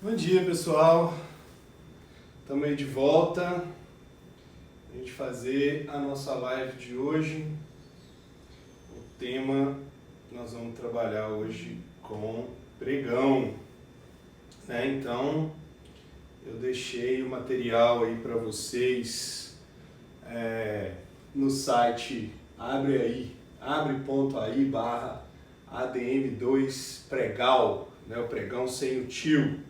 Bom dia, pessoal. Estamos aí de volta para a gente fazer a nossa live de hoje. O tema nós vamos trabalhar hoje com pregão, né? Então eu deixei o material aí para vocês no site abre.ai/ADM2Pregal, né? O pregão sem o tio.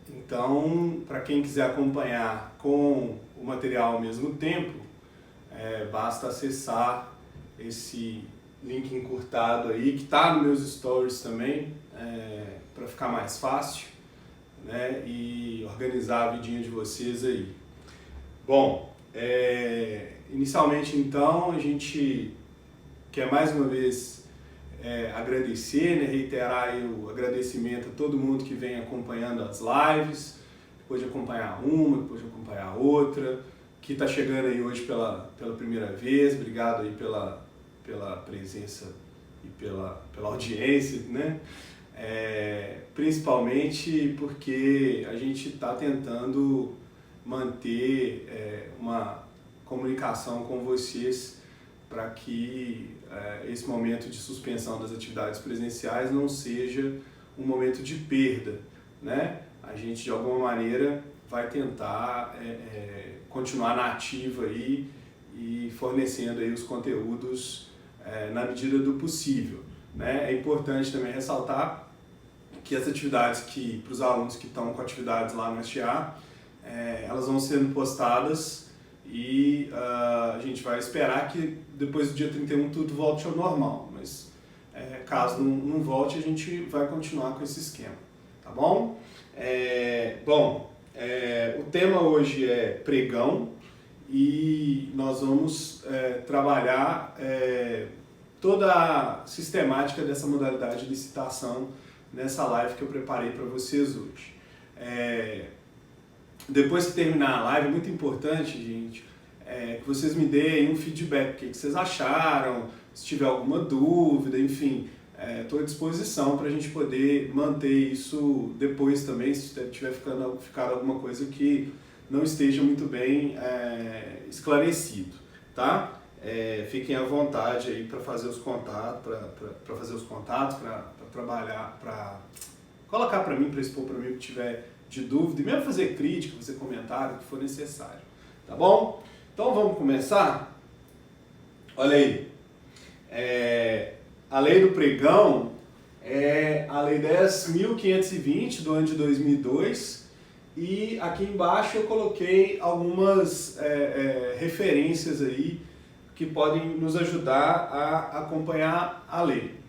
Então, para quem quiser acompanhar com o material ao mesmo tempo, basta acessar esse link encurtado aí, que está nos meus stories também, para ficar mais fácil, né, e organizar a vidinha de vocês aí. Bom, inicialmente então a gente quer mais uma vez agradecer, né, reiterar aí o agradecimento a todo mundo que vem acompanhando as lives, depois de acompanhar uma, depois de acompanhar outra, que está chegando aí hoje pela primeira vez. Obrigado aí pela presença e pela audiência, né? Principalmente porque a gente está tentando manter uma comunicação com vocês para que esse momento de suspensão das atividades presenciais não seja um momento de perda, né? A gente, de alguma maneira, vai tentar continuar na ativa aí e fornecendo aí os conteúdos na medida do possível, né? É importante também ressaltar que as atividades para os alunos que estão com atividades lá no STA, elas vão sendo postadas e a gente vai esperar que depois do dia 31 tudo volte ao normal, mas caso não volte, a gente vai continuar com esse esquema, tá bom? O tema hoje é pregão e nós vamos trabalhar toda a sistemática dessa modalidade de licitação nessa live que eu preparei para vocês hoje. Depois que terminar a live, é muito importante, gente, que vocês me deem um feedback, o que vocês acharam, se tiver alguma dúvida, enfim, estou à disposição para a gente poder manter isso depois também, se tiver ficado alguma coisa que não esteja muito bem esclarecido, tá? Fiquem à vontade aí para fazer os contatos, para trabalhar, para colocar para mim, para expor para mim o que tiver de dúvida, e mesmo fazer crítica, fazer comentário, o que for necessário, tá bom? Então vamos começar? Olha aí, a lei do pregão é a lei 10.520 do ano de 2002, e aqui embaixo eu coloquei algumas referências aí que podem nos ajudar a acompanhar a lei.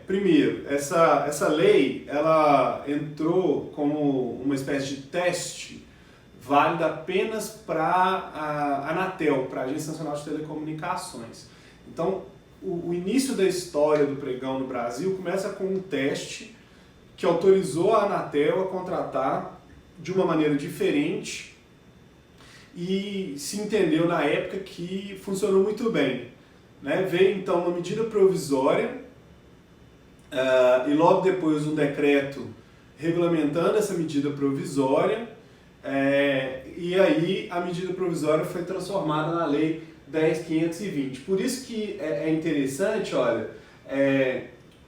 Primeiro, essa lei ela entrou como uma espécie de teste válida apenas para a Anatel, para a Agência Nacional de Telecomunicações. Então, o início da história do pregão no Brasil começa com um teste que autorizou a Anatel a contratar de uma maneira diferente e se entendeu na época que funcionou muito bem, né? Veio então uma medida provisória e logo depois um decreto regulamentando essa medida provisória, e aí a medida provisória foi transformada na lei 10.520. Por isso que é interessante, olha,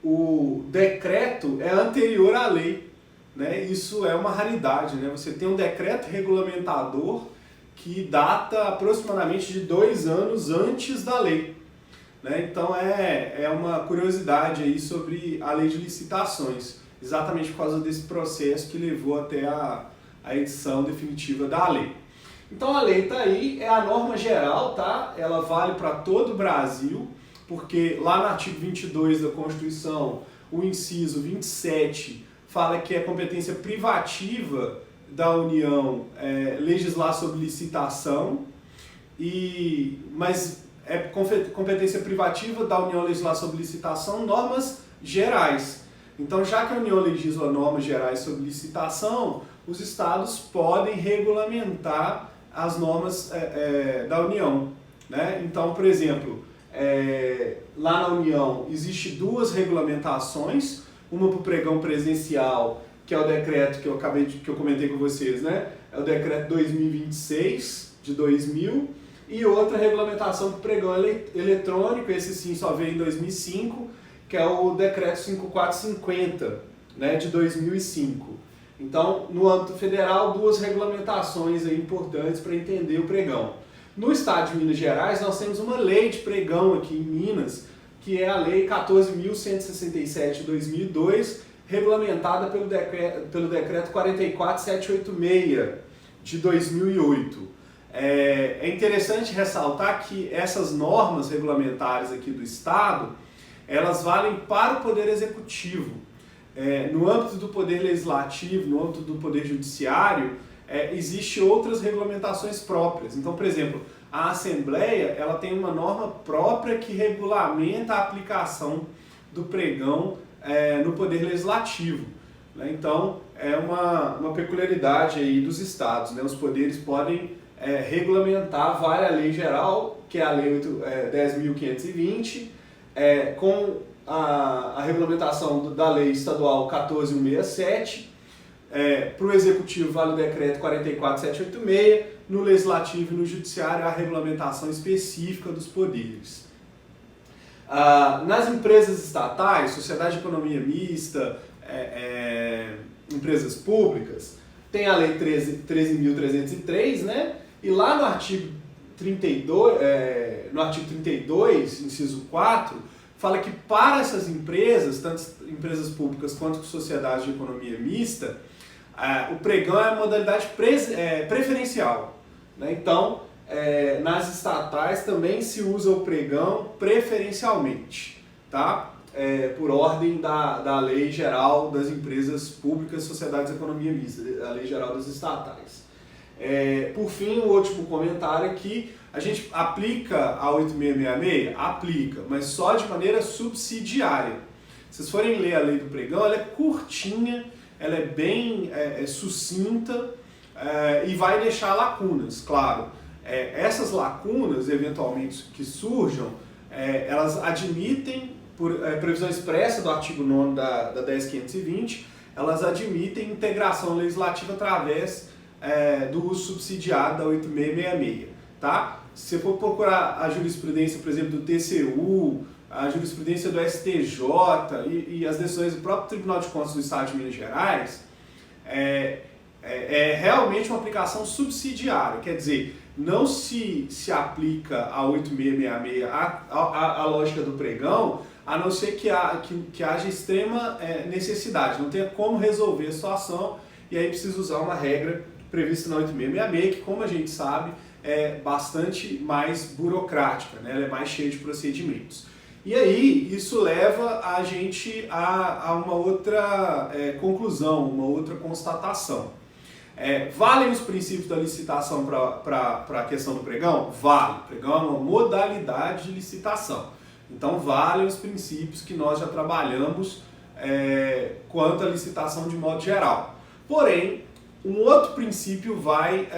o decreto é anterior à lei, né? Isso é uma raridade, né? Você tem um decreto regulamentador que data aproximadamente de 2 anos antes da lei. Então é uma curiosidade aí sobre a lei de licitações, exatamente por causa desse processo que levou até a edição definitiva da lei. Então a lei está aí, é a norma geral, tá? Ela vale para todo o Brasil, porque lá no artigo 22 da Constituição, o inciso 27 fala que é competência privativa da União legislar sobre licitação, mas é competência privativa da União legislar sobre licitação normas gerais. Então, já que a União legisla normas gerais sobre licitação, os estados podem regulamentar as normas da União, né? Então, por exemplo, lá na União existe 2 regulamentações. uma para o pregão presencial, que é o decreto que eu comentei com vocês, né? É o decreto 2026 de 2000, e outra regulamentação para o pregão eletrônico, esse sim só veio em 2005, que é o decreto 5450, né, de 2005. Então, no âmbito federal, duas regulamentações aí importantes para entender o pregão. No estado de Minas Gerais, nós temos uma lei de pregão aqui em Minas, que é a Lei 14.167 de 2002, regulamentada pelo decreto 44786 de 2008. É interessante ressaltar que essas normas regulamentares aqui do Estado, elas valem para o Poder Executivo. No âmbito do Poder Legislativo, no âmbito do Poder Judiciário, existem outras regulamentações próprias. Então, por exemplo, a Assembleia ela tem uma norma própria que regulamenta a aplicação do pregão no Poder Legislativo. Né? Então, é uma peculiaridade aí dos estados. Né? Os poderes podem regulamentar, vale a lei geral, que é a Lei 10.520, com a regulamentação da Lei Estadual 14.167, para o Executivo vale o Decreto 44.786, no Legislativo e no Judiciário a regulamentação específica dos poderes. Nas empresas estatais, Sociedade de Economia Mista, empresas públicas, tem a Lei 13.303, né? E lá no artigo 32, inciso 4, fala que para essas empresas, tanto empresas públicas quanto sociedades de economia mista, o pregão é a modalidade preferencial. Né? Então, nas estatais também se usa o pregão preferencialmente, tá? Por ordem da Lei Geral das Empresas Públicas e Sociedades de Economia Mista, a Lei Geral das Estatais. Por fim, o último comentário aqui, a gente aplica a 8666? Aplica, mas só de maneira subsidiária. Se vocês forem ler a lei do pregão, ela é curtinha, ela é bem sucinta e vai deixar lacunas, claro. Essas lacunas, eventualmente, que surjam, elas admitem, por previsão expressa do artigo 9º da 10.520, elas admitem integração legislativa através do uso subsidiado da 8666, tá? Se você for procurar a jurisprudência, por exemplo, do TCU, a jurisprudência do STJ e as decisões do próprio Tribunal de Contas do Estado de Minas Gerais, é realmente uma aplicação subsidiária, quer dizer, não se aplica a 8666 a lógica do pregão, a não ser que haja extrema necessidade, não tenha como resolver a situação, e aí precisa usar uma regra prevista na 8666, que, como a gente sabe, é bastante mais burocrática, né? Ela é mais cheia de procedimentos. E aí, isso leva a gente a uma outra conclusão, uma outra constatação. Valem os princípios da licitação para a questão do pregão? Vale. O pregão é uma modalidade de licitação. Então, valem os princípios que nós já trabalhamos quanto à licitação de modo geral. Porém, um outro princípio vai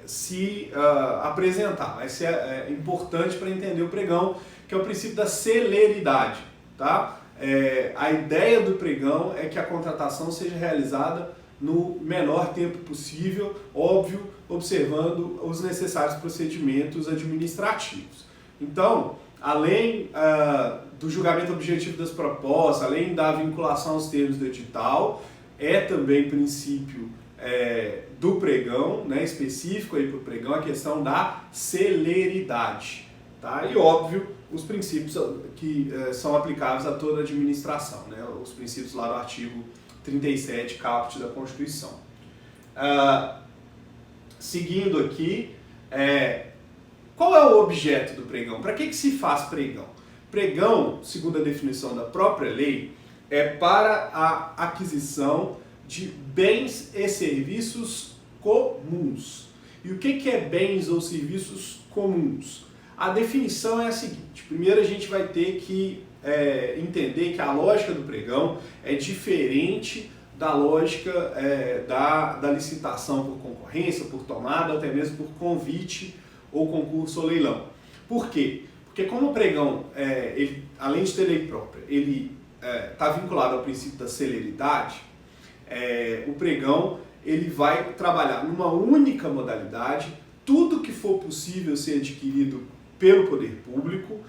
se apresentar, vai ser importante para entender o pregão, que é o princípio da celeridade. Tá? A ideia do pregão é que a contratação seja realizada no menor tempo possível, óbvio, observando os necessários procedimentos administrativos. Então, além do julgamento objetivo das propostas, além da vinculação aos termos do edital, é também princípio do pregão, né, específico para o pregão, a questão da celeridade. Tá? E óbvio, os princípios que são aplicáveis a toda a administração, né, os princípios lá do artigo 37, caput da Constituição. Seguindo aqui, qual é o objeto do pregão? Para que se faz pregão? Pregão, segundo a definição da própria lei, é para a aquisição de bens e serviços comuns. E o que é bens ou serviços comuns? A definição é a seguinte: primeiro a gente vai ter que entender que a lógica do pregão é diferente da lógica da licitação por concorrência, por tomada, até mesmo por convite ou concurso ou leilão. Por quê? Porque como o pregão, ele, além de ter lei própria, ele está vinculado ao princípio da celeridade, o pregão ele vai trabalhar numa única modalidade, tudo que for possível ser adquirido pelo poder público,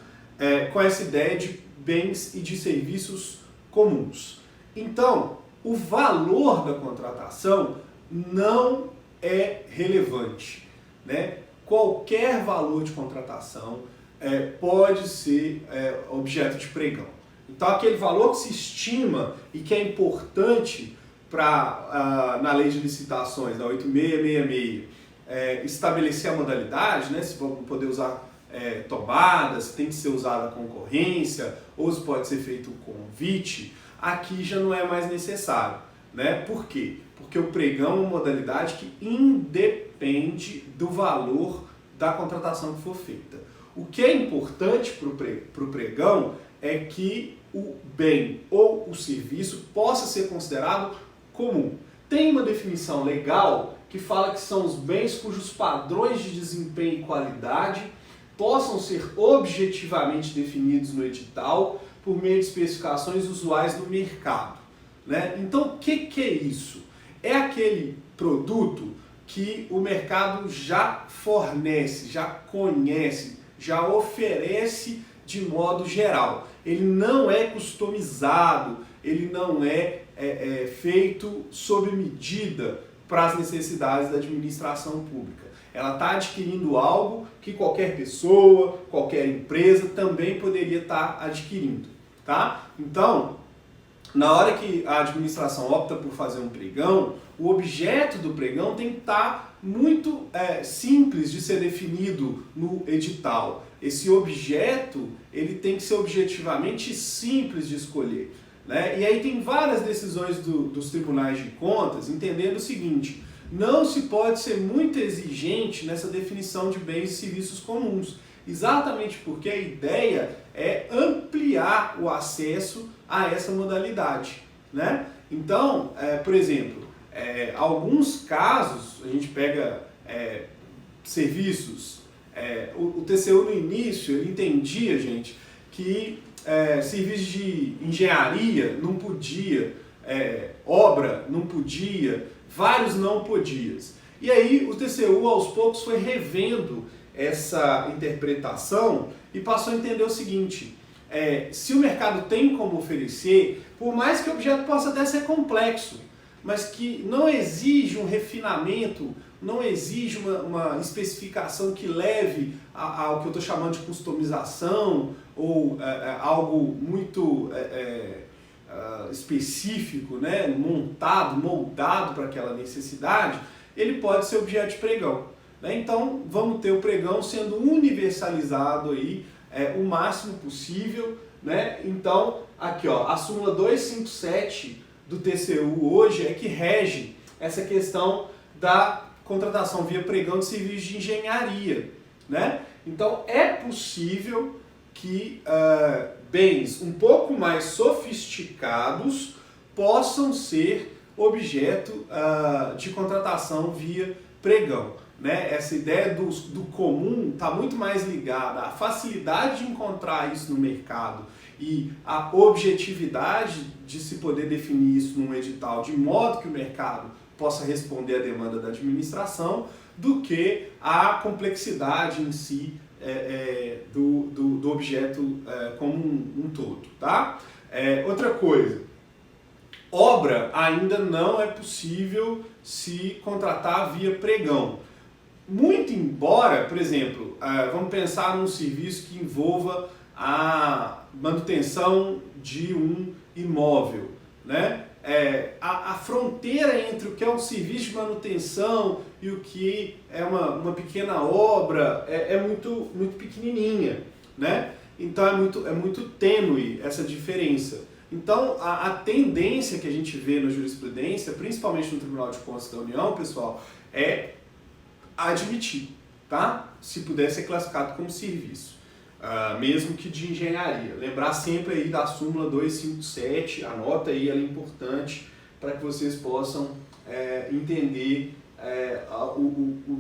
com essa ideia de bens e de serviços comuns. Então, o valor da contratação não é relevante, né? Qualquer valor de contratação pode ser objeto de pregão. Então, aquele valor que se estima e que é importante na lei de licitações, da 8666, estabelecer a modalidade, né? Se vamos poder usar tomadas, se tem que ser usada a concorrência, ou se pode ser feito o convite, aqui já não é mais necessário, né? Por quê? Porque o pregão é uma modalidade que independe do valor da contratação que for feita. O que é importante para o pregão é que o bem ou o serviço possa ser considerado comum. Tem uma definição legal que fala que são os bens cujos padrões de desempenho e qualidade possam ser objetivamente definidos no edital por meio de especificações usuais no mercado, né? Então, o que é isso? É aquele produto que o mercado já fornece, já conhece, já oferece de modo geral. Ele não é customizado, ele não é feito sob medida para as necessidades da administração pública. Ela está adquirindo algo que qualquer pessoa, qualquer empresa também poderia estar adquirindo, tá? Então, na hora que a administração opta por fazer um pregão, o objeto do pregão tem que estar muito simples de ser definido no edital. Esse objeto ele tem que ser objetivamente simples de escolher, né? E aí tem várias decisões dos tribunais de contas entendendo o seguinte: não se pode ser muito exigente nessa definição de bens e serviços comuns, exatamente porque a ideia é ampliar o acesso a essa modalidade, né? Então, por exemplo, alguns casos, a gente pega serviços, o TCU no início ele entendia, gente, que serviços de engenharia não podia, obra não podia, vários não podias. E aí o TCU aos poucos foi revendo essa interpretação e passou a entender o seguinte: se o mercado tem como oferecer, por mais que o objeto possa até ser complexo, mas que não exige um refinamento, não exige uma especificação que leve ao que eu estou chamando de customização ou algo muito específico, né, moldado para aquela necessidade, ele pode ser objeto de pregão, né? Então vamos ter o pregão sendo universalizado aí, o máximo possível, né? Então aqui ó, a súmula 257 do TCU hoje é que rege essa questão da contratação via pregão de serviços de engenharia, né? Então é possível que bens um pouco mais sofisticados possam ser objeto de contratação via pregão, né? Essa ideia do comum está muito mais ligada à facilidade de encontrar isso no mercado e à objetividade de se poder definir isso num edital de modo que o mercado possa responder à demanda da administração, do que a complexidade em si do objeto como um todo, tá? Outra coisa, obra ainda não é possível se contratar via pregão. Muito embora, por exemplo, vamos pensar num serviço que envolva a manutenção de um imóvel, né? A fronteira entre o que é um serviço de manutenção e o que é uma pequena obra é muito, muito pequenininha, né? Então é muito tênue essa diferença. Então a tendência que a gente vê na jurisprudência, principalmente no Tribunal de Contas da União, pessoal, é admitir, tá? Se puder ser classificado como serviço. Mesmo que de engenharia. Lembrar sempre aí da súmula 257, anota aí, ela é importante para que vocês possam entender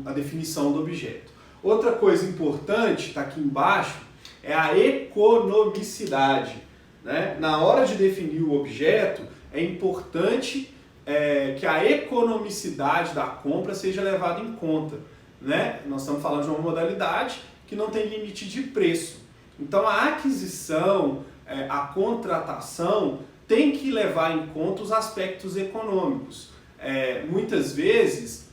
a definição do objeto. Outra coisa importante, está aqui embaixo, é a economicidade, né? Na hora de definir o objeto, é importante que a economicidade da compra seja levada em conta, né? Nós estamos falando de uma modalidade que não tem limite de preço. Então a aquisição, a contratação tem que levar em conta os aspectos econômicos. Muitas vezes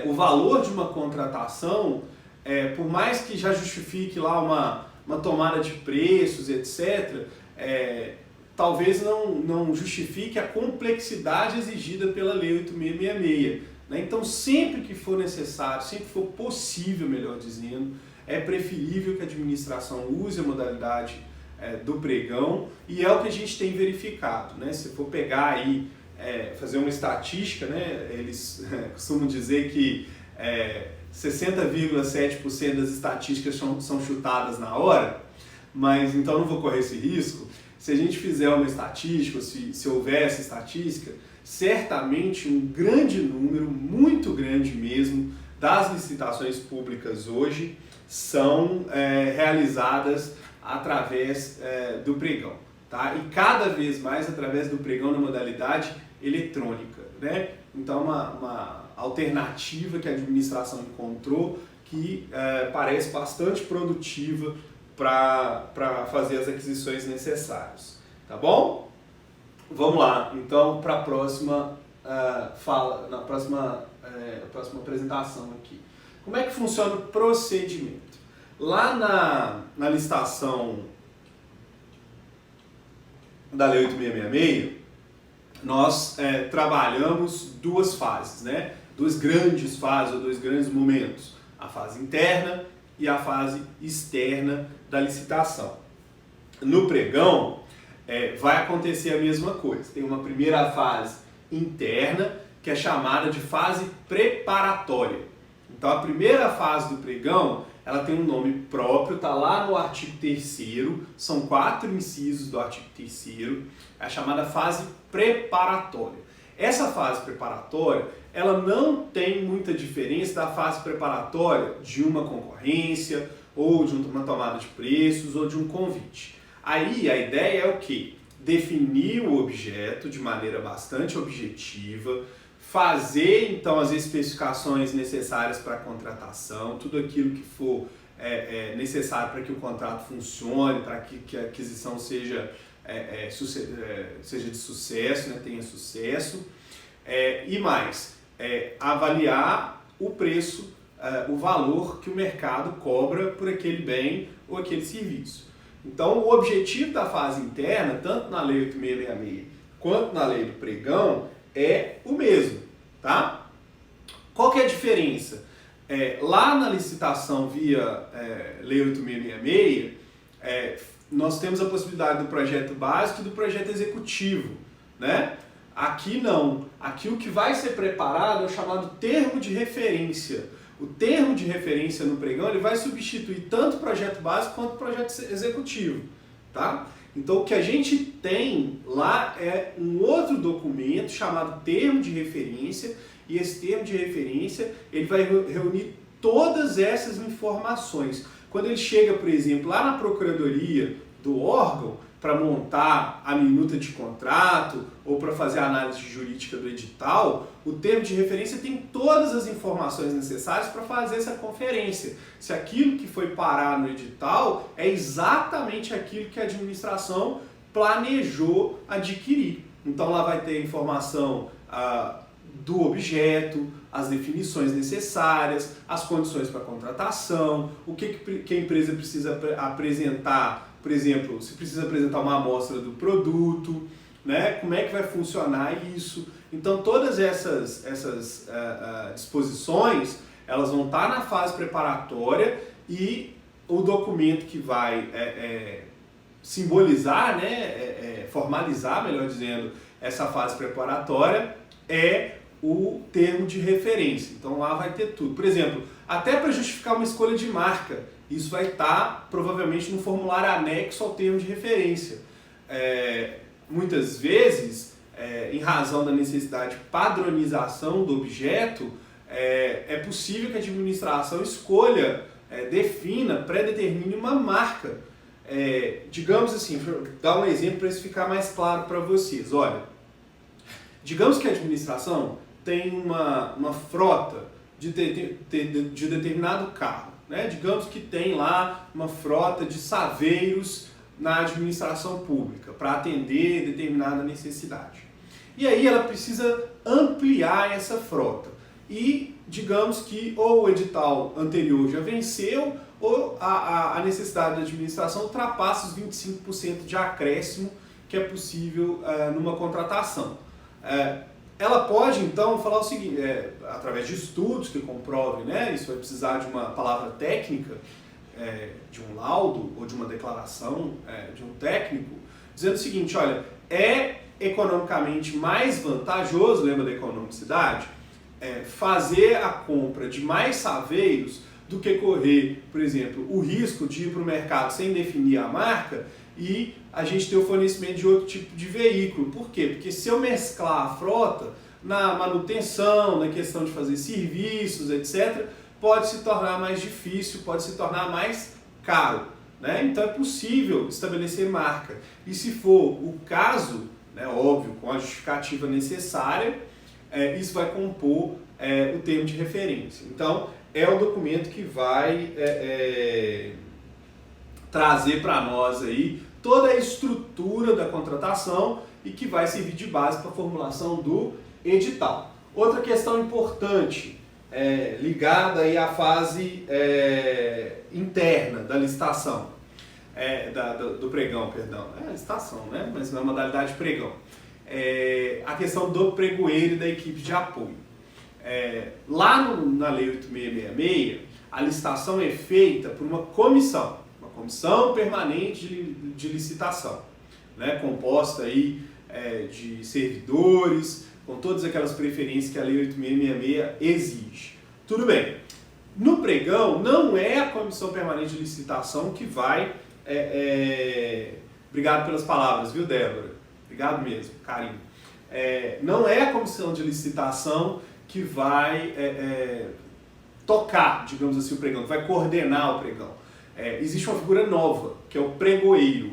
o valor de uma contratação, por mais que já justifique lá uma tomada de preços, etc., talvez não justifique a complexidade exigida pela Lei 8666. Né? Então, sempre que for necessário, sempre que for possível, melhor dizendo, é preferível que a administração use a modalidade do pregão, e é o que a gente tem verificado. Né? Se for pegar aí, fazer uma estatística, né? Eles costumam dizer que 60,7% das estatísticas são chutadas na hora, mas então não vou correr esse risco. Se a gente fizer uma estatística, se houver essa estatística, certamente um grande número, muito grande mesmo, das licitações públicas hoje são realizadas através do pregão, tá? E cada vez mais através do pregão na modalidade eletrônica, né? Então uma alternativa que a administração encontrou que parece bastante produtiva para fazer as aquisições necessárias, tá bom? Vamos lá, então, para a próxima próxima apresentação aqui. Como é que funciona o procedimento? Lá na licitação da Lei 8666, nós trabalhamos duas fases, né? Duas grandes fases, ou dois grandes momentos. A fase interna e a fase externa da licitação. No pregão, vai acontecer a mesma coisa. Tem uma primeira fase interna, que é chamada de fase preparatória. Então, a primeira fase do pregão, ela tem um nome próprio, está lá no artigo 3º, são 4 incisos do artigo 3º, é a chamada fase preparatória. Essa fase preparatória, ela não tem muita diferença da fase preparatória de uma concorrência, ou de uma tomada de preços, ou de um convite. Aí a ideia é o quê? Definir o objeto de maneira bastante objetiva, fazer então as especificações necessárias para a contratação, tudo aquilo que for necessário para que o contrato funcione, para que a aquisição seja de sucesso, né, tenha sucesso, e mais, avaliar o preço, o valor que o mercado cobra por aquele bem ou aquele serviço. Então, o objetivo da fase interna, tanto na Lei 8666 quanto na Lei do Pregão, é o mesmo, tá? Qual que é a diferença? Lá na licitação via Lei 8666, nós temos a possibilidade do projeto básico e do projeto executivo, né? Aqui não. Aqui o que vai ser preparado é o chamado termo de referência. O termo de referência no pregão ele vai substituir tanto o projeto básico quanto o projeto executivo, tá? Então o que a gente tem lá é um outro documento chamado termo de referência, e esse termo de referência ele vai reunir todas essas informações. Quando ele chega, por exemplo, lá na procuradoria do órgão para montar a minuta de contrato ou para fazer a análise jurídica do edital, o termo de referência tem todas as informações necessárias para fazer essa conferência. Se aquilo que foi parar no edital é exatamente aquilo que a administração planejou adquirir. Então lá vai ter informação do objeto, as definições necessárias, as condições para contratação, o que a empresa precisa apresentar. Por exemplo, se precisa apresentar uma amostra do produto, né? Como é que vai funcionar isso? Então, todas essas disposições, elas vão estar na fase preparatória e o documento que vai simbolizar, né? Formalizar, melhor dizendo, essa fase preparatória é o termo de referência. Então, lá vai ter tudo. Por exemplo, até para justificar uma escolha de marca, isso vai estar provavelmente no formulário anexo ao termo de referência. Muitas vezes, em razão da necessidade de padronização do objeto, é possível que a administração escolha, defina, pré-determine uma marca Digamos assim, vou dar um exemplo para isso ficar mais claro para vocês. Olha, digamos que a administração tem uma frota de determinado carro, né? Digamos que tem lá uma frota de saveiros na administração pública para atender determinada necessidade. E aí ela precisa ampliar essa frota. E digamos que ou o edital anterior já venceu ou a necessidade da administração ultrapassa os 25% de acréscimo que é possível numa contratação. Ela pode então falar o seguinte, através de estudos que comprovem, né, isso vai precisar de uma palavra técnica, de um laudo ou de uma declaração de um técnico, dizendo o seguinte, olha, é economicamente mais vantajoso, lembra da economicidade, fazer a compra de mais saveiros do que correr, por exemplo, o risco de ir para o mercado sem definir a marca e a gente ter o fornecimento de outro tipo de veículo. Por quê? Porque se eu mesclar a frota na manutenção, na questão de fazer serviços, etc., pode se tornar mais difícil, pode se tornar mais caro, né? Então é possível estabelecer marca. E se for o caso, né, óbvio, com a justificativa necessária, isso vai compor o termo de referência. Então, é o documento que vai trazer para nós aí toda a estrutura da contratação e que vai servir de base para a formulação do edital. Outra questão importante, ligada aí à fase interna da licitação, do pregão, perdão. Licitação, né? Mas não é modalidade pregão. A questão do pregoeiro e da equipe de apoio. Lá na Lei 8666, a licitação é feita por uma comissão permanente de licitação, né, composta aí, de servidores, com todas aquelas preferências que a Lei 8666 exige. Tudo bem. No pregão, não é a comissão permanente de licitação que vai... Obrigado pelas palavras, viu, Débora? Obrigado mesmo, carinho. Não é a comissão de licitação que vai tocar, digamos assim, o pregão, que vai coordenar o pregão. Existe uma figura nova, que é o pregoeiro.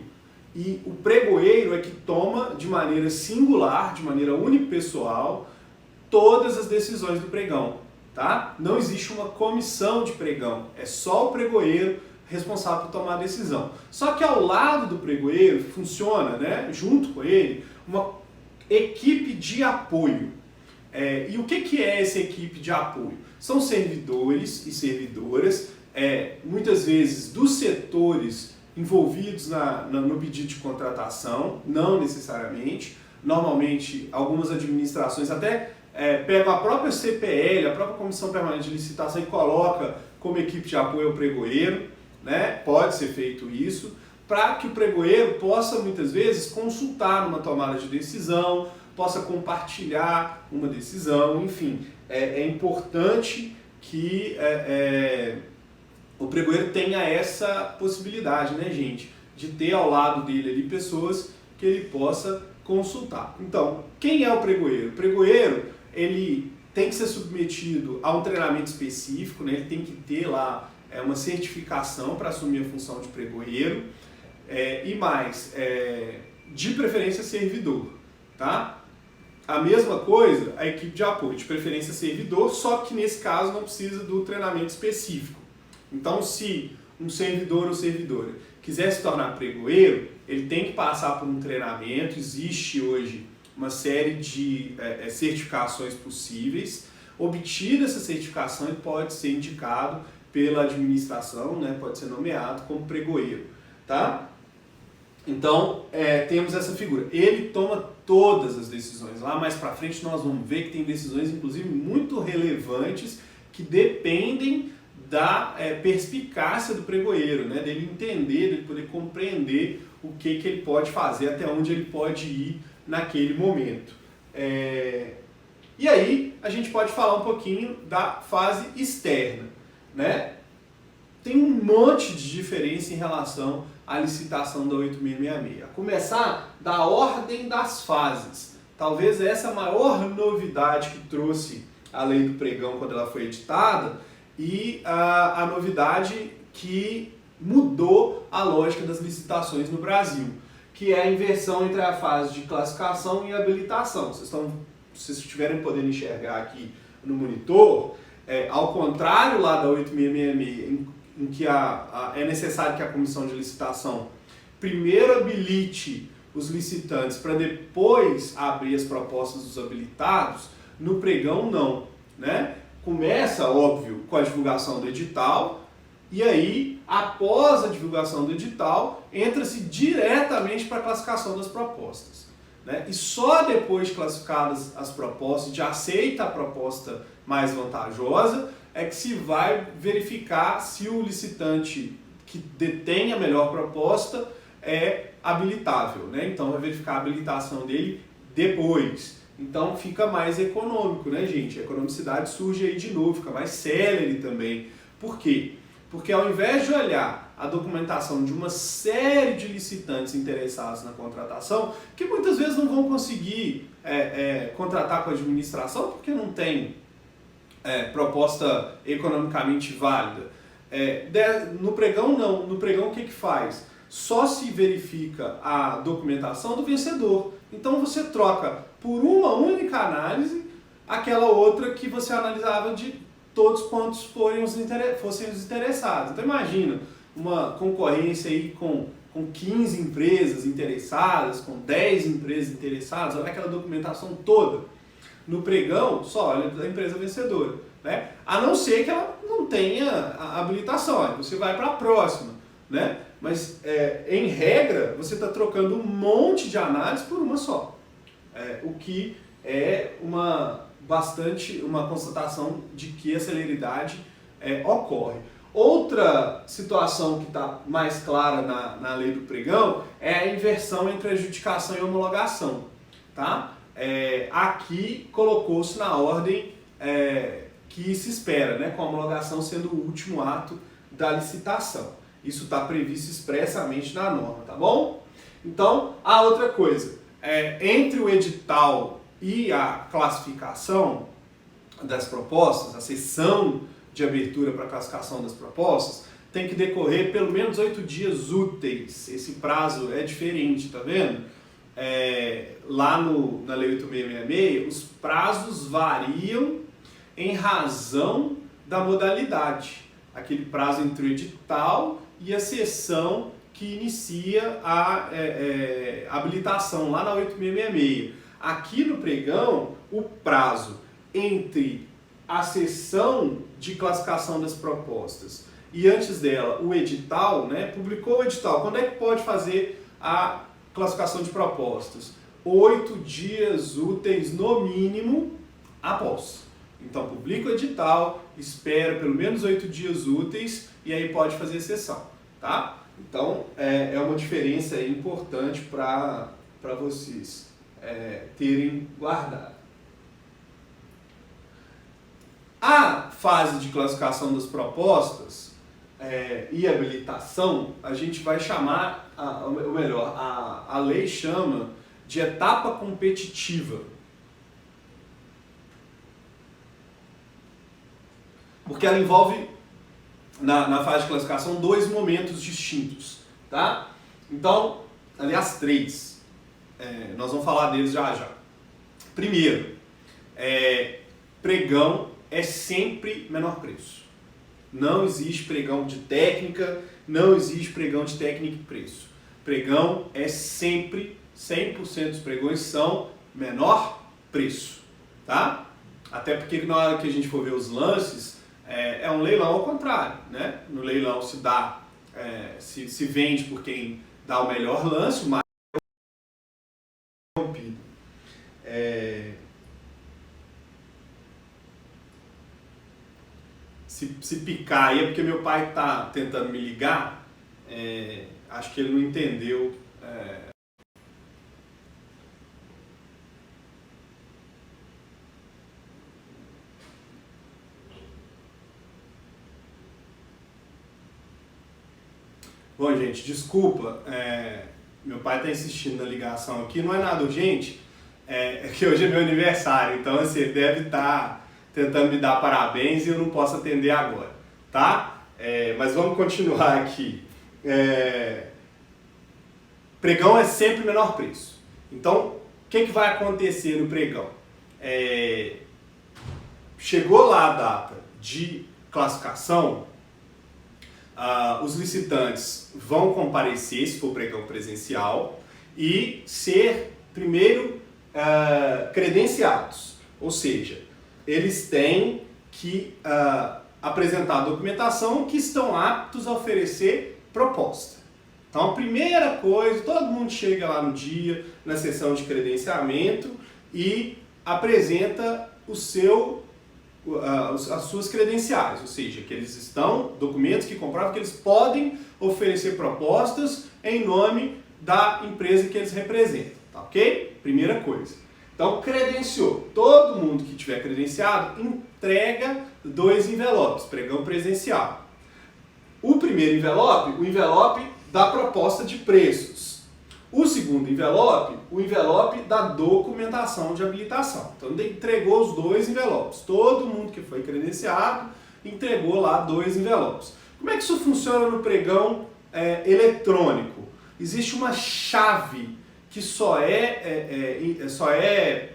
E o pregoeiro é que toma de maneira singular, de maneira unipessoal, todas as decisões do pregão. Tá? Não existe uma comissão de pregão, é só o pregoeiro responsável por tomar a decisão. Só que ao lado do pregoeiro funciona, né, junto com ele, uma equipe de apoio. E o que é essa equipe de apoio? São servidores e servidoras, muitas vezes dos setores envolvidos no pedido de contratação, não necessariamente. Normalmente, algumas administrações até pegam a própria CPL, a própria Comissão Permanente de Licitação e coloca como equipe de apoio ao pregoeiro, né? Pode ser feito isso, para que o pregoeiro possa, muitas vezes, consultar numa tomada de decisão, possa compartilhar uma decisão, enfim. É importante que o pregoeiro tenha essa possibilidade, né, gente? De ter ao lado dele ali pessoas que ele possa consultar. Então, quem é o pregoeiro? O pregoeiro, ele tem que ser submetido a um treinamento específico, né? Ele tem que ter lá uma certificação para assumir a função de pregoeiro, e mais, de preferência servidor, tá? A mesma coisa, a equipe de apoio, de preferência servidor, só que nesse caso não precisa do treinamento específico. Então, se um servidor ou servidora quiser se tornar pregoeiro, ele tem que passar por um treinamento. Existe hoje uma série de certificações possíveis. Obtida essa certificação, ele pode ser indicado pela administração, né? Pode ser nomeado como pregoeiro, tá? Então, temos essa figura. Ele toma todas as decisões. Lá mais para frente nós vamos ver que tem decisões, inclusive, muito relevantes que dependem da perspicácia do pregoeiro, né? Dele entender, dele poder compreender o que ele pode fazer, até onde ele pode ir naquele momento. E aí a gente pode falar um pouquinho da fase externa, né? Tem um monte de diferença em relação à licitação da 8666. A começar da ordem das fases. Talvez essa é a maior novidade que trouxe a lei do pregão quando ela foi editada, e a novidade que mudou a lógica das licitações no Brasil, que é a inversão entre a fase de classificação e habilitação. Se vocês estiverem podendo enxergar aqui no monitor, ao contrário lá da 8666, em que é necessário que a comissão de licitação primeiro habilite os licitantes para depois abrir as propostas dos habilitados, no pregão não, né? Começa, óbvio, com a divulgação do edital e aí, após a divulgação do edital, entra-se diretamente para a classificação das propostas, né? E só depois de classificadas as propostas, de aceita a proposta mais vantajosa, é que se vai verificar se o licitante que detém a melhor proposta é habilitável, né? Então vai verificar a habilitação dele depois. Então fica mais econômico, né, gente? A economicidade surge aí de novo, fica mais célere também. Por quê? Porque ao invés de olhar a documentação de uma série de licitantes interessados na contratação, que muitas vezes não vão conseguir contratar com a administração porque não tem proposta economicamente válida. No pregão não. No pregão o que faz? Só se verifica a documentação do vencedor. Então você troca por uma única análise aquela outra que você analisava de todos quantos fossem os interessados. Então imagina uma concorrência aí com 15 empresas interessadas, com 10 empresas interessadas, olha aquela documentação toda. No pregão, só olha da empresa vencedora, né? A não ser que ela não tenha a habilitação, aí você vai para a próxima, né? Mas, em regra, você está trocando um monte de análise por uma só, o que é uma constatação de que a celeridade ocorre. Outra situação que está mais clara na lei do pregão é a inversão entre adjudicação e homologação, tá? Aqui colocou-se na ordem que se espera, né, com a homologação sendo o último ato da licitação. Isso está previsto expressamente na norma, tá bom? Então, a outra coisa, entre o edital e a classificação das propostas, a sessão de abertura para a classificação das propostas, tem que decorrer pelo menos 8 dias úteis. Esse prazo é diferente, tá vendo? Lá na Lei 8666, os prazos variam em razão da modalidade. Aquele prazo entre o edital e a sessão que inicia a habilitação lá na 8666. Aqui no pregão, o prazo entre a sessão de classificação das propostas e antes dela o edital, né, publicou o edital. Quando é que pode fazer a classificação de propostas? 8 dias úteis no mínimo após. Então publica o edital, espera pelo menos 8 dias úteis e aí pode fazer a sessão, tá? Então é uma diferença importante para vocês terem guardado. A fase de classificação das propostas e habilitação, a gente vai chamar, ou melhor, a lei chama de etapa competitiva. Porque ela envolve, na fase de classificação, 2 momentos distintos, tá? Então, aliás, 3. Nós vamos falar deles já já. Primeiro, pregão é sempre menor preço. Não existe pregão de técnica, não existe pregão de técnica e preço. Pregão é sempre, 100% dos pregões são menor preço, tá? Até porque na hora que a gente for ver os lances, é um leilão ao contrário, né? No leilão se vende por quem dá o melhor lance, o mais rompido. Se picar aí é porque meu pai está tentando me ligar, acho que ele não entendeu. Bom, gente, desculpa, meu pai está insistindo na ligação aqui, não é nada urgente, é que hoje é meu aniversário, então assim, ele deve estar tentando me dar parabéns e eu não posso atender agora, tá? Mas vamos continuar aqui. Pregão é sempre menor preço. Então, o que vai acontecer no pregão? Chegou lá a data de classificação, os licitantes vão comparecer, se for pregão presencial, e ser primeiro credenciados. Ou seja, eles têm que apresentar a documentação que estão aptos a oferecer proposta. Então a primeira coisa, todo mundo chega lá no dia, na sessão de credenciamento e apresenta as suas credenciais, ou seja, que eles estão, documentos que comprovam que eles podem oferecer propostas em nome da empresa que eles representam, tá ok? Primeira coisa. Então credenciou, todo mundo que tiver credenciado entrega 2 envelopes, pregão presencial. O primeiro envelope, o envelope da proposta de preços. O segundo envelope, o envelope da documentação de habilitação. Então entregou os 2 envelopes. Todo mundo que foi credenciado entregou lá 2 envelopes. Como é que isso funciona no pregão eletrônico? Existe uma chave que só é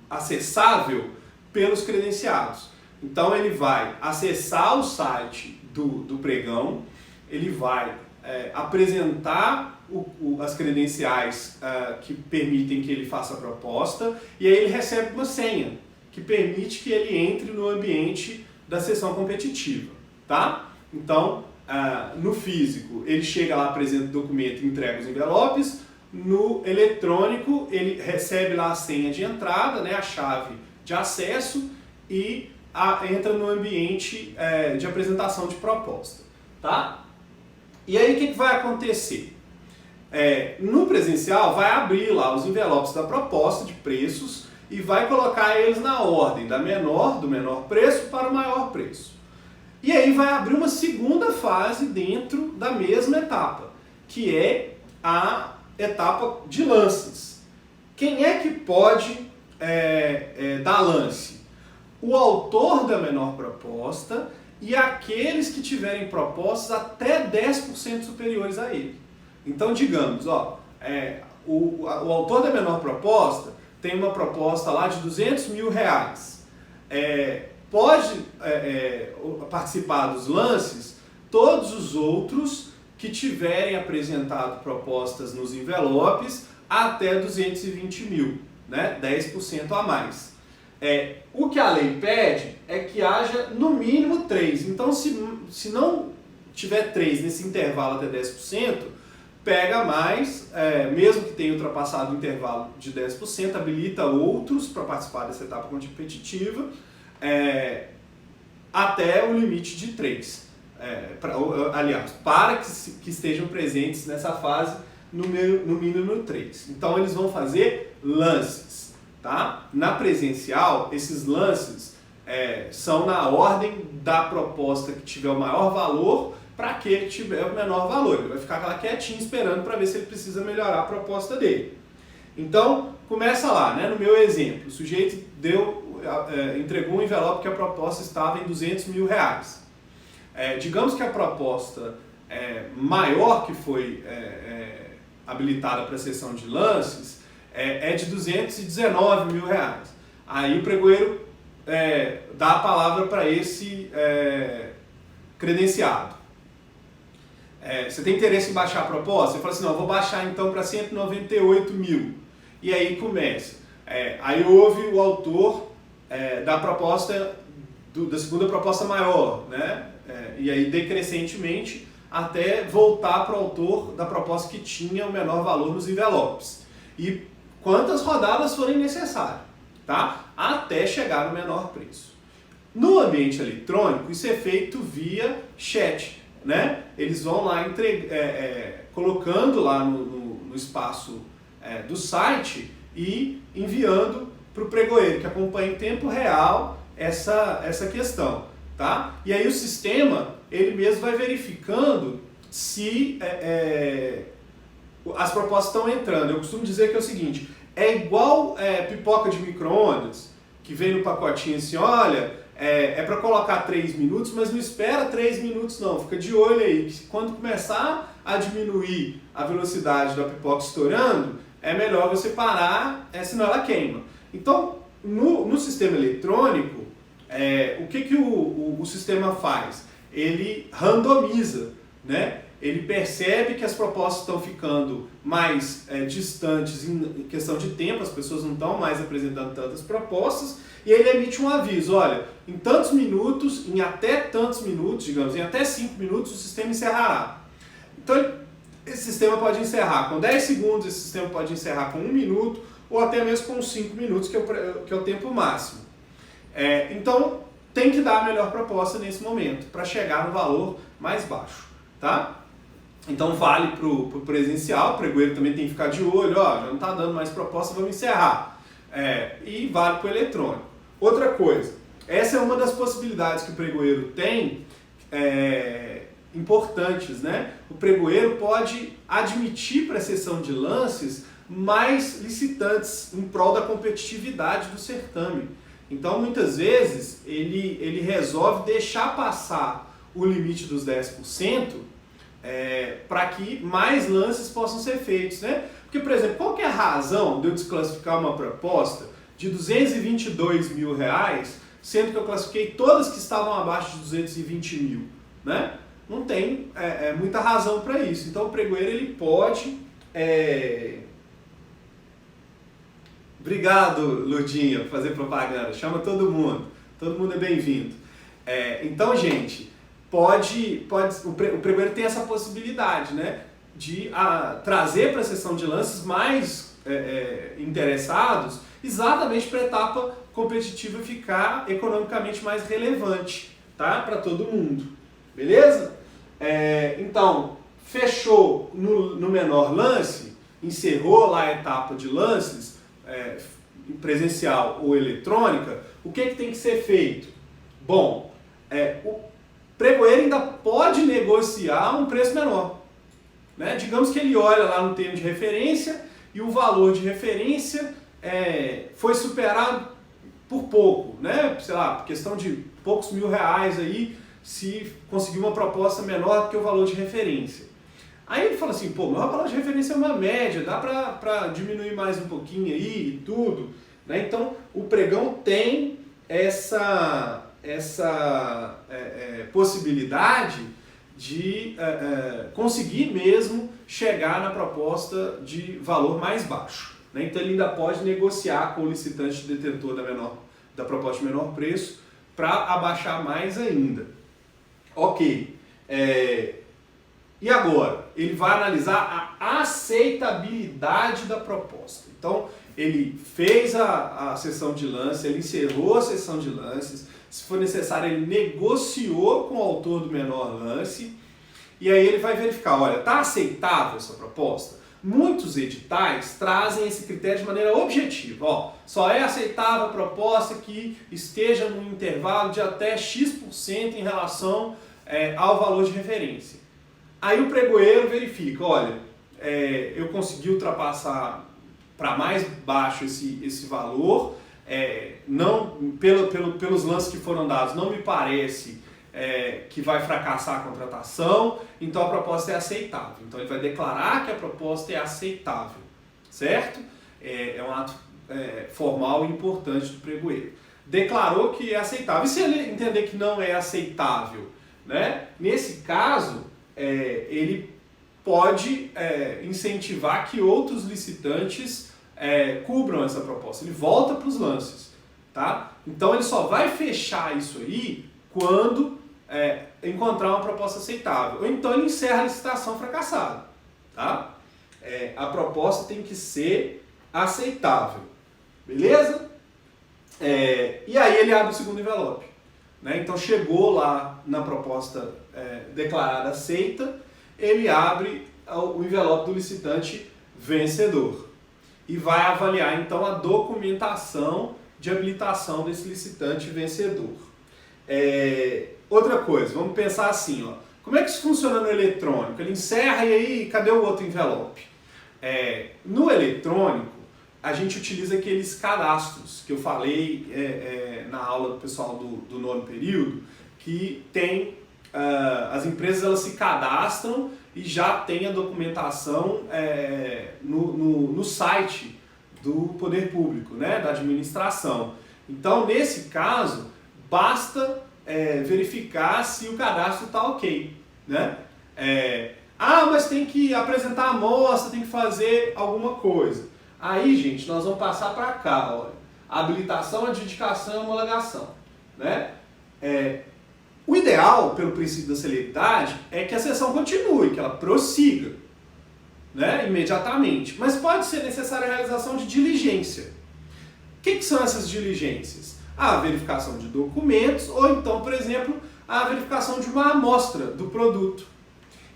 acessável pelos credenciados. Então ele vai acessar o site do pregão, ele vai apresentar as credenciais que permitem que ele faça a proposta e aí ele recebe uma senha que permite que ele entre no ambiente da sessão competitiva, tá? Então, no físico, ele chega lá, apresenta o documento e entrega os envelopes. No eletrônico, ele recebe lá a senha de entrada, né, a chave de acesso e entra no ambiente de apresentação de proposta, tá? E aí o que vai acontecer? No presencial vai abrir lá os envelopes da proposta de preços e vai colocar eles na ordem do menor preço para o maior preço. E aí vai abrir uma segunda fase dentro da mesma etapa, que é a etapa de lances. Quem é que pode dar lance? O autor da menor proposta e aqueles que tiverem propostas até 10% superiores a ele. Então, digamos, o autor da menor proposta tem uma proposta lá de R$200 mil. Pode participar dos lances todos os outros que tiverem apresentado propostas nos envelopes até 220 mil, né? 10% a mais. O que a lei pede é que haja no mínimo 3. Então, se não tiver 3 nesse intervalo até 10%, pega mais, mesmo que tenha ultrapassado o intervalo de 10%, habilita outros para participar dessa etapa competitiva, até o limite de 3. Para que estejam presentes nessa fase no mínimo 3. Então eles vão fazer lances, tá? Na presencial, esses lances são na ordem da proposta que tiver o maior valor para aquele que tiver o menor valor. Ele vai ficar lá quietinho esperando para ver se ele precisa melhorar a proposta dele. Então, começa lá, né? No meu exemplo, o sujeito entregou um envelope que a proposta estava em R$200 mil. Digamos que a proposta maior que foi habilitada para a sessão de lances é de R$219 mil. Aí o pregoeiro dá a palavra para esse credenciado. Você tem interesse em baixar a proposta? Você fala assim, não, eu vou baixar então para 198 mil. E aí começa. Aí houve o autor da proposta, da segunda proposta maior, né? E aí decrescentemente até voltar para o autor da proposta que tinha o menor valor nos envelopes. E quantas rodadas forem necessárias, tá? Até chegar no menor preço. No ambiente eletrônico, isso é feito via chat, né? Eles vão lá colocando lá no espaço do site e enviando para o pregoeiro, que acompanha em tempo real essa questão, tá? E aí o sistema, ele mesmo vai verificando se as propostas estão entrando. Eu costumo dizer que é o seguinte, é igual pipoca de micro-ondas, que vem no pacotinho assim, olha, para colocar 3 minutos, mas não espera 3 minutos não, fica de olho aí, que quando começar a diminuir a velocidade da pipoca estourando, é melhor você parar, senão ela queima. Então, no sistema eletrônico, o que o sistema faz? Ele randomiza, né? Ele percebe que as propostas estão ficando mais distantes em questão de tempo, as pessoas não estão mais apresentando tantas propostas, e ele emite um aviso, olha, em tantos minutos, em até tantos minutos, digamos, em até 5 minutos o sistema encerrará. Então, esse sistema pode encerrar com 10 segundos, esse sistema pode encerrar com 1 minuto, ou até mesmo com 5 minutos, que é o tempo máximo. Então, tem que dar a melhor proposta nesse momento, para chegar no valor mais baixo, tá? Então vale para o presencial, o pregoeiro também tem que ficar de olho, ó, já não está dando mais proposta, vamos encerrar. E vale para o eletrônico. Outra coisa, essa é uma das possibilidades que o pregoeiro tem, importantes, né? O pregoeiro pode admitir para a sessão de lances mais licitantes em prol da competitividade do certame. Então, muitas vezes, ele resolve deixar passar o limite dos 10%, para que mais lances possam ser feitos, né? Porque, por exemplo, qual que é a razão de eu desclassificar uma proposta de R$222 mil, sendo que eu classifiquei todas que estavam abaixo de 220 mil, né? Não tem muita razão para isso. Então, o pregoeiro ele pode... Obrigado, Ludinha, por fazer propaganda. Chama todo mundo é bem-vindo. Então, gente... o pregoeiro tem essa possibilidade, né, de trazer para a sessão de lances mais interessados, exatamente para a etapa competitiva ficar economicamente mais relevante, tá, para todo mundo, beleza? Então, fechou no menor lance, encerrou lá a etapa de lances, presencial ou eletrônica, o que tem que ser feito? Bom, o pregoeiro ainda pode negociar um preço menor, né? Digamos que ele olha lá no termo de referência e o valor de referência foi superado por pouco, né? Sei lá, por questão de poucos mil reais aí, se conseguir uma proposta menor do que o valor de referência. Aí ele fala assim, pô, meu valor de referência é uma média, dá para diminuir mais um pouquinho aí e tudo, né? Então o pregão tem essa possibilidade de conseguir mesmo chegar na proposta de valor mais baixo, né? Então ele ainda pode negociar com o licitante detentor da proposta de menor preço para abaixar mais ainda. Ok. E agora? Ele vai analisar a aceitabilidade da proposta. Então, ele fez a sessão de lance, ele encerrou a sessão de lances, se for necessário, ele negociou com o autor do menor lance, e aí ele vai verificar, olha, está aceitável essa proposta? Muitos editais trazem esse critério de maneira objetiva. Ó, só é aceitável a proposta que esteja no intervalo de até X% em relação ao valor de referência. Aí o pregoeiro verifica, olha, eu consegui ultrapassar para mais baixo esse valor, não, pelos lances que foram dados, não me parece que vai fracassar a contratação, então a proposta é aceitável. Então ele vai declarar que a proposta é aceitável, certo? É um ato formal e importante do pregoeiro. Declarou que é aceitável. E se ele entender que não é aceitável, né? Nesse caso, ele pode incentivar que outros licitantes cubram essa proposta. Ele volta para os lances, tá? Então ele só vai fechar isso aí quando encontrar uma proposta aceitável. Ou então ele encerra a licitação fracassada, tá? A proposta tem que ser aceitável, beleza? E aí ele abre o segundo envelope, né? Então chegou lá na proposta declarada aceita, ele abre o envelope do licitante vencedor e vai avaliar então a documentação de habilitação desse licitante vencedor. Outra coisa, vamos pensar assim, ó, como é que isso funciona no eletrônico? Ele encerra e aí cadê o outro envelope? No eletrônico, a gente utiliza aqueles cadastros que eu falei na aula do pessoal do nono período, que tem as empresas elas se cadastram e já tem a documentação no site do poder público, né, da administração. Então, nesse caso, basta verificar se o cadastro está ok, né? Mas tem que apresentar a amostra, tem que fazer alguma coisa. Aí, gente, nós vamos passar para cá, olha. Habilitação, adjudicação e homologação, né? O ideal, pelo princípio da celeridade, é que a sessão continue, que ela prossiga, né, imediatamente. Mas pode ser necessária a realização de diligência. O que são essas diligências? A verificação de documentos ou então, por exemplo, a verificação de uma amostra do produto.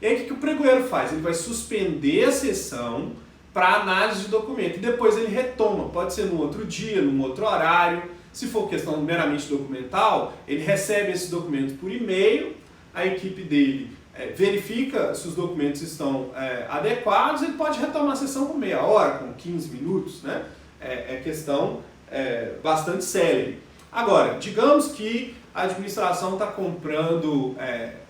E aí o que o pregoeiro faz? Ele vai suspender a sessão para análise de documento e depois ele retoma. Pode ser num outro dia, num outro horário. Se for questão meramente documental, ele recebe esses documentos por e-mail, a equipe dele verifica se os documentos estão adequados, ele pode retomar a sessão com meia hora, com 15 minutos, né? É questão bastante célere. Agora, digamos que a administração está comprando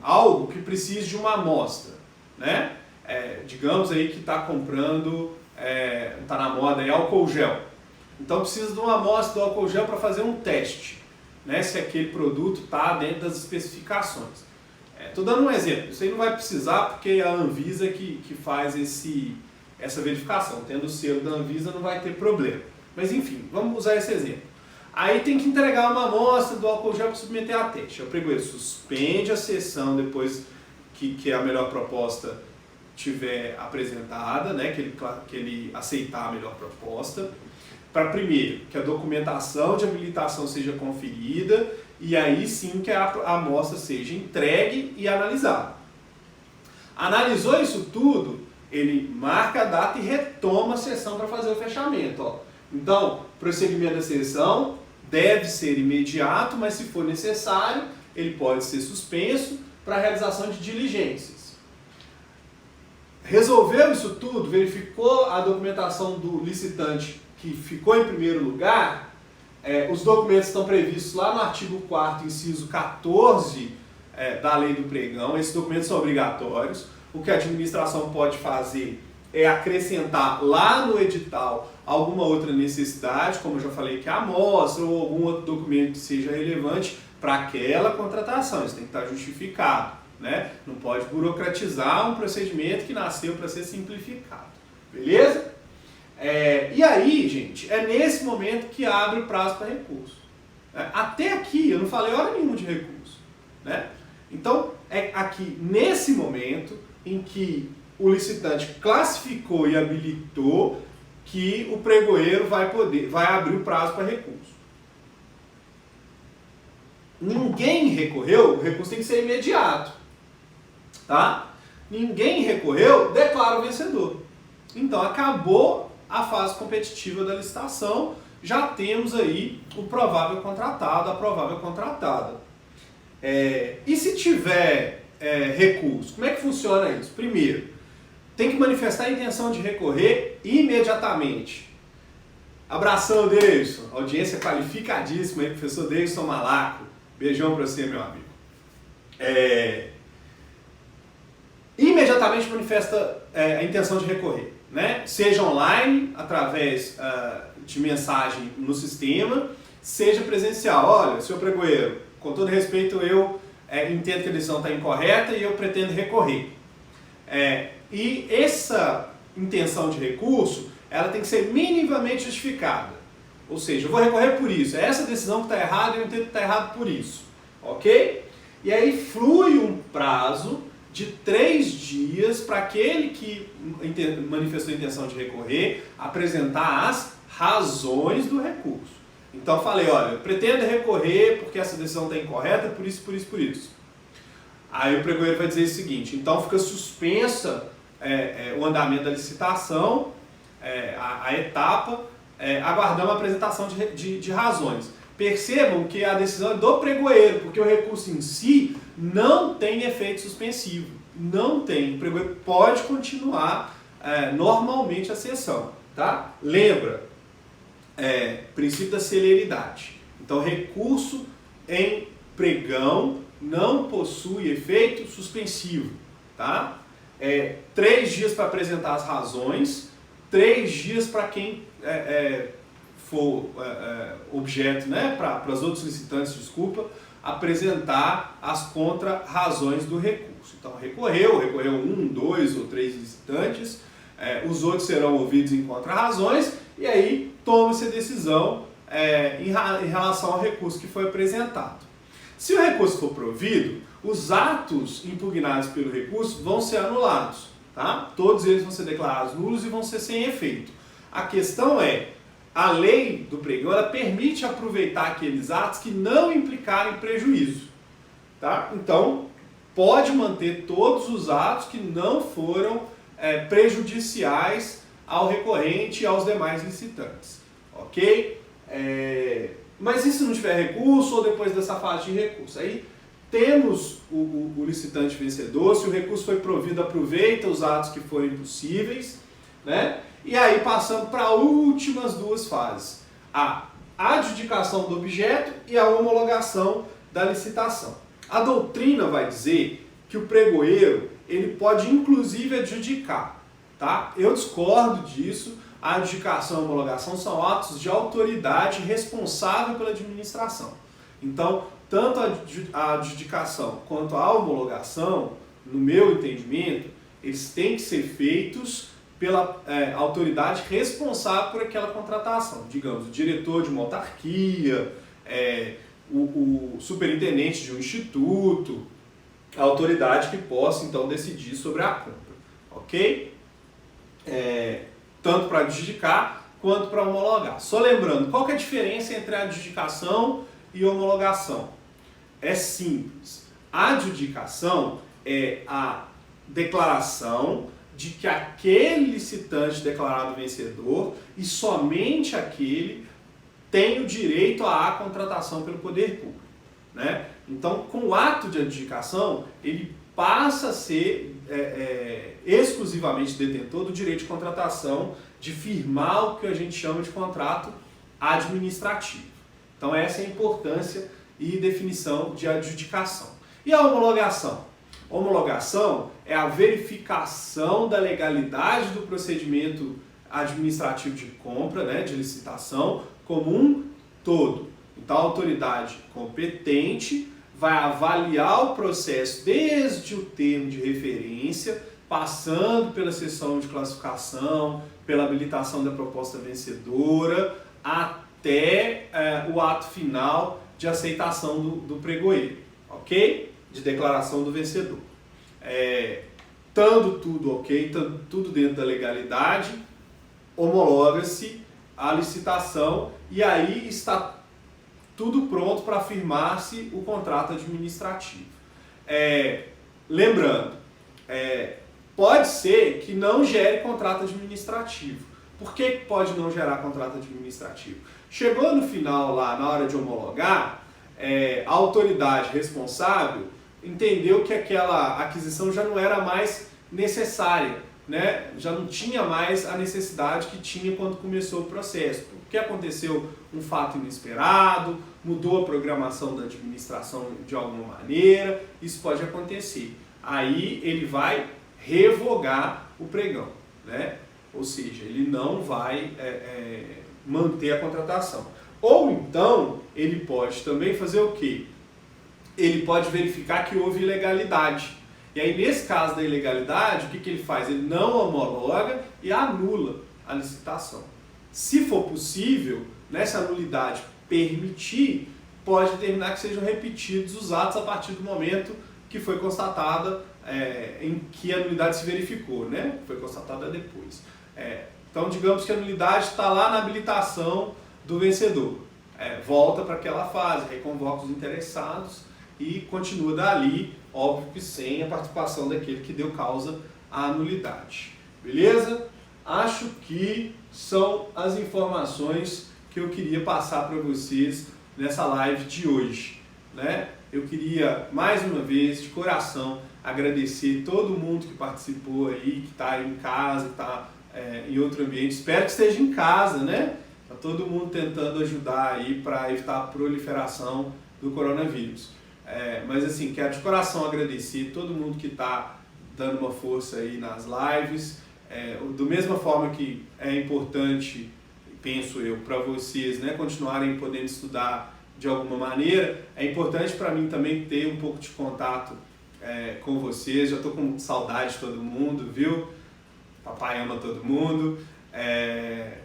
algo que precise de uma amostra, né? Digamos aí que está comprando, está na moda aí, álcool gel. Então precisa de uma amostra do álcool gel para fazer um teste, né? Se aquele produto está dentro das especificações. Estou dando um exemplo, isso aí não vai precisar porque é a Anvisa que faz essa verificação. Tendo o selo da Anvisa não vai ter problema. Mas enfim, vamos usar esse exemplo. Aí tem que entregar uma amostra do álcool gel para submeter a teste. O pregoeiro suspende a sessão depois que a melhor proposta tiver apresentada, né, que ele aceitar a melhor proposta, para primeiro que a documentação de habilitação seja conferida e aí sim que a amostra seja entregue e analisada. Analisou isso tudo, ele marca a data e retoma a sessão para fazer o fechamento. Ó. Então, prosseguimento da sessão deve ser imediato, mas se for necessário, ele pode ser suspenso para a realização de diligências. Resolveu isso tudo, verificou a documentação do licitante que ficou em primeiro lugar, os documentos estão previstos lá no artigo 4º, inciso 14 da Lei do Pregão, esses documentos são obrigatórios. O que a administração pode fazer é acrescentar lá no edital alguma outra necessidade, como eu já falei, que a amostra ou algum outro documento que seja relevante para aquela contratação, isso tem que estar justificado, né? Não pode burocratizar um procedimento que nasceu para ser simplificado, beleza? E aí, gente, é nesse momento que abre o prazo para recurso. Até aqui eu não falei hora nenhuma de recurso, né? Então, é aqui nesse momento em que o licitante classificou e habilitou que o pregoeiro vai abrir o prazo para recurso. Ninguém recorreu, o recurso tem que ser imediato, tá? Ninguém recorreu, declara o vencedor. Então acabou a fase competitiva da licitação, já temos aí o provável contratado, a provável contratada. E se tiver recurso, como é que funciona isso? Primeiro, tem que manifestar a intenção de recorrer imediatamente. Abração, Deilson. Audiência qualificadíssima aí, professor Deilson Malaco. Beijão pra você, meu amigo. Imediatamente manifesta a intenção de recorrer, né? Seja online, através de mensagem no sistema, seja presencial. Olha, senhor pregoeiro, com todo respeito, eu entendo que a decisão está incorreta e eu pretendo recorrer. E essa intenção de recurso, ela tem que ser minimamente justificada. Ou seja, eu vou recorrer por isso. É essa decisão que está errada e eu entendo que está errado por isso. Ok? E aí flui um prazo de 3 dias para aquele que manifestou a intenção de recorrer apresentar as razões do recurso. Então eu falei, olha, eu pretendo recorrer porque essa decisão está incorreta, por isso, por isso, por isso. Aí o pregoeiro vai dizer o seguinte, então fica suspensa o andamento da licitação, a etapa, aguardando a apresentação de razões. Percebam que a decisão é do pregoeiro, porque o recurso em si não tem efeito suspensivo. Não tem. O pregoeiro pode continuar normalmente a sessão. Tá? Lembra, princípio da celeridade. Então, recurso em pregão não possui efeito suspensivo. Tá? 3 dias para apresentar as razões, 3 dias para quem for objeto, né, para os outros licitantes, desculpa, apresentar as contra-razões do recurso. Então, recorreu 1, 2 ou 3 licitantes, os outros serão ouvidos em contra-razões e aí toma-se a decisão em relação ao recurso que foi apresentado. Se o recurso for provido, os atos impugnados pelo recurso vão ser anulados, tá? Todos eles vão ser declarados nulos e vão ser sem efeito. A questão é, a lei do pregão ela permite aproveitar aqueles atos que não implicarem prejuízo, tá? Então, pode manter todos os atos que não foram prejudiciais ao recorrente e aos demais licitantes, ok? Mas e se não tiver recurso ou depois dessa fase de recurso? Aí temos o licitante vencedor, se o recurso foi provido, aproveita os atos que forem possíveis, né? E aí passando para as últimas 2 fases, a adjudicação do objeto e a homologação da licitação. A doutrina vai dizer que o pregoeiro ele pode inclusive adjudicar, tá? Eu discordo disso. A adjudicação e a homologação são atos de autoridade responsável pela administração. Então, tanto a adjudicação quanto a homologação, no meu entendimento, eles têm que ser feitos pela autoridade responsável por aquela contratação. Digamos, o diretor de uma autarquia, o superintendente de um instituto, a autoridade que possa, então, decidir sobre a compra. Ok? Tanto para adjudicar quanto para homologar. Só lembrando, qual que é a diferença entre a adjudicação e homologação? É simples. A adjudicação é a declaração de que aquele licitante declarado vencedor e somente aquele tem o direito à contratação pelo poder público, né? Então, com o ato de adjudicação, ele passa a ser exclusivamente detentor do direito de contratação, de firmar o que a gente chama de contrato administrativo. Então essa é a importância e definição de adjudicação. E a homologação? Homologação é a verificação da legalidade do procedimento administrativo de compra, né, de licitação, como um todo. Então a autoridade competente vai avaliar o processo desde o termo de referência, passando pela sessão de classificação, pela habilitação da proposta vencedora, até o ato final de aceitação do pregoeiro, ok? De declaração do vencedor. Estando tudo ok, estando tudo dentro da legalidade, homologa-se a licitação e aí está tudo pronto para firmar-se o contrato administrativo. Lembrando, pode ser que não gere contrato administrativo. Por que pode não gerar contrato administrativo? Chegou no final lá, na hora de homologar, a autoridade responsável entendeu que aquela aquisição já não era mais necessária, né? Já não tinha mais a necessidade que tinha quando começou o processo. Porque aconteceu um fato inesperado, mudou a programação da administração de alguma maneira, isso pode acontecer. Aí ele vai revogar o pregão, né? Ou seja, ele não vai manter a contratação. Ou então, ele pode também fazer o quê? Ele pode verificar que houve ilegalidade. E aí, nesse caso da ilegalidade, o que ele faz? Ele não homologa e anula a licitação. Se for possível, nessa anulidade permitir, pode determinar que sejam repetidos os atos a partir do momento que foi constatada, em que a nulidade se verificou, né? Foi constatada depois. Então, digamos que a nulidade está lá na habilitação do vencedor. Volta para aquela fase, reconvoca os interessados e continua dali, óbvio que sem a participação daquele que deu causa à nulidade. Beleza? Acho que são as informações que eu queria passar para vocês nessa live de hoje, né? Eu queria, mais uma vez, de coração, agradecer todo mundo que participou aí, que está aí em casa, que está em outro ambiente. Espero que esteja em casa, né? Está todo mundo tentando ajudar aí para evitar a proliferação do coronavírus. Mas assim, quero de coração agradecer todo mundo que está dando uma força aí nas lives. Da mesma forma que é importante, penso eu, para vocês, né, continuarem podendo estudar de alguma maneira, é importante para mim também ter um pouco de contato com vocês. Já estou com saudade de todo mundo, viu? Papai ama todo mundo.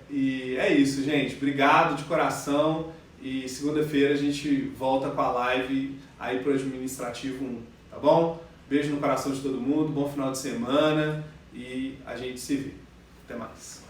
E é isso, gente. Obrigado de coração. E segunda-feira a gente volta com a live aí pro Administrativo 1, tá bom? Beijo no coração de todo mundo, bom final de semana e a gente se vê. Até mais.